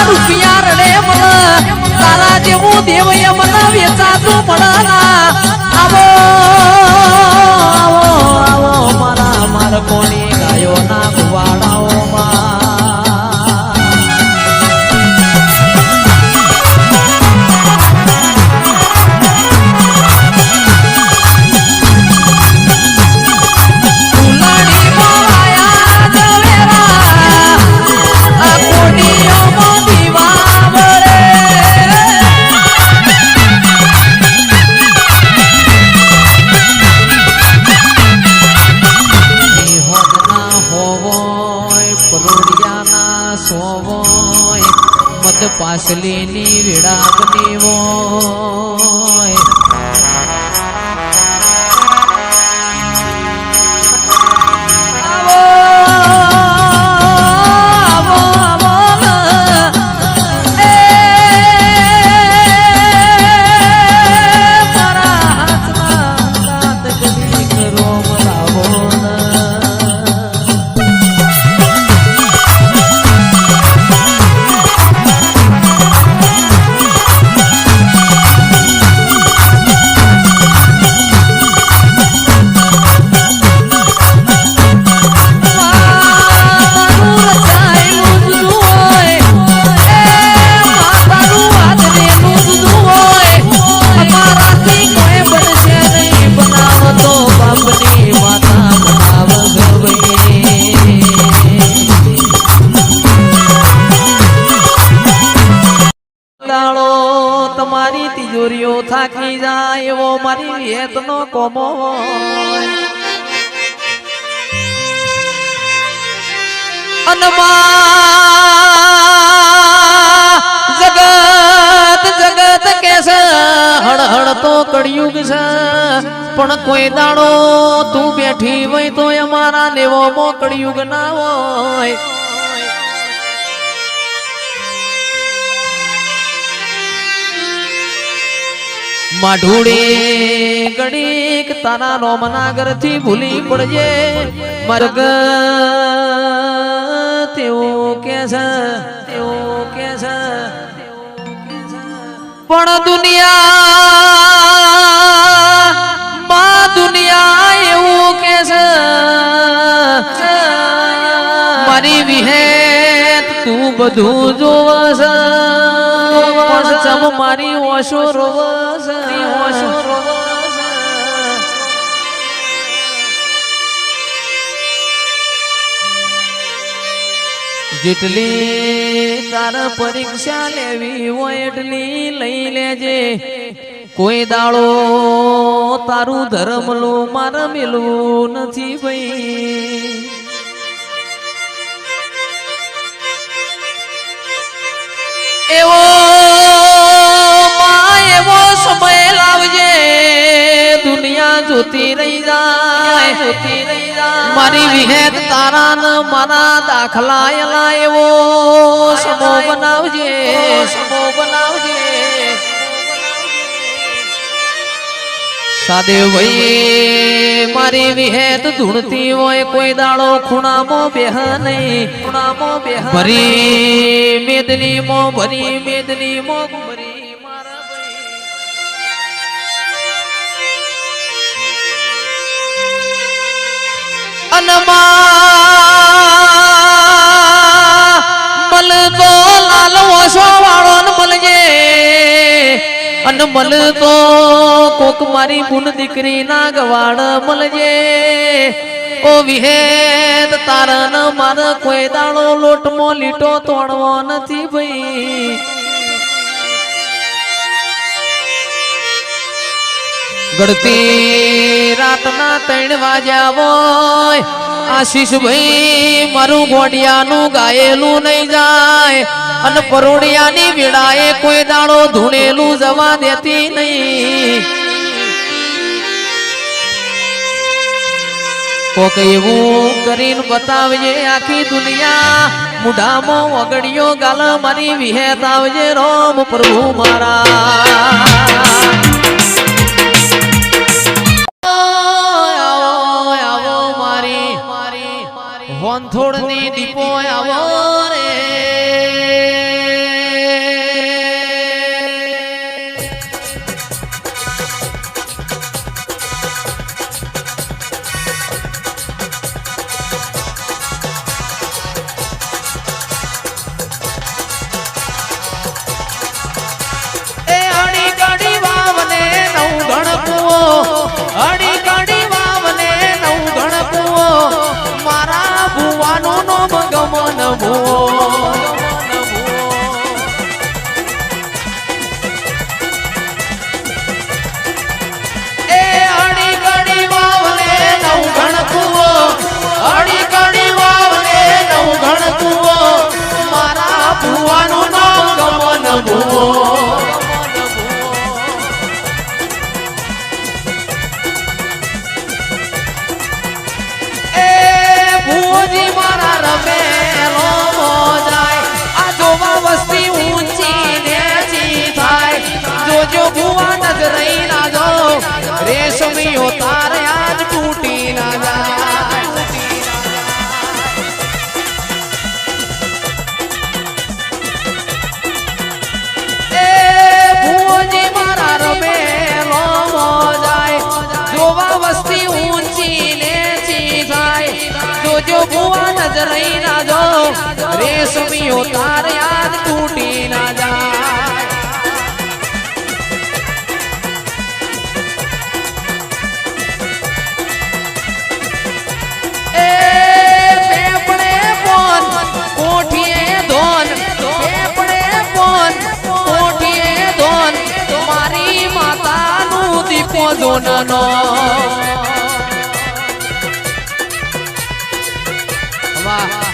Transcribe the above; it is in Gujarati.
રૂપિયા રડે મને તારા જેવું દેવ મને વેચાતું મળના આવો આવો આવો મારા મારકોની ગાયો ના કુવાડાઓમાં પાસલીની વિડાકની હોય તમારી તિજોરીઓ થાકી જાય એવો મારી હેતનો કોમો જગત જગત કેસે હળ હળ તો કળિયુગ છે પણ કોઈ દાડો તું બેઠી હોય તો અમારા લેવો મો કળિયુગ ના હોય માઢુડે ગણીક તારા રોમનાગર થી ભૂલી પડજે મર્ગ તેવું કે છે પણ દુનિયા એવું કે છે મારી વિહેત તું બધું જોવસ ચમ મારી ઓશો રોવસ જેટલી તાર પરીક્ષા લેવી હોય એટલી લઈ લેજે કોઈ દાડો તારું ધર્મલું મારે મેલવું નથી ભાઈ એવો એવો સમય લાવજે દુનિયા જોતી રહી જાય મારી વિહેત તારા ન મારા દાખલા એલા એવો સમો બનાવજે સાદે ભાઈ મારી વિહેત ધૂણતી હોય કોઈ દાડો ખૂણામાં બેહ નહીં ભરી મેદની મો ભરી મલ તો લાલ ઓછો વાળો ન મળજે અન મલ તો કોક મારી બુન દીકરી ના ગવાડ મળજે ઓ વિહેત તારા ન માર કોઈ દાડો લોટમો લીટો તોડવો નથી ભાઈ ગળતી રાતના 3 વાગ્યા હોય આશીષ ભાઈ મારું ગોડિયાનું ગાયેલું નહીં જાય અને પરોડિયાની વેળાએ કોઈ દાડો ધૂણેલું જવા દેતી નહીં કોક એવું કરીને બતાવજે આખી દુનિયા મુઢામાં વગડિયો ગાલ મારી વિહેત આવજે રોમ પ્રભુ મારા આવો મારી વંથોડની દીપો આવો રે રેશમિયો તારે આજ તૂટી ના જાય એ ભુવજી મારા રમેલો જાય જોવા વસ્તી ઊંચી નેચી થાય જોજો ભુવા નજર રહી ના જો રેશમિયો તારે આજ તૂટી ના જાય જોનનો વાહ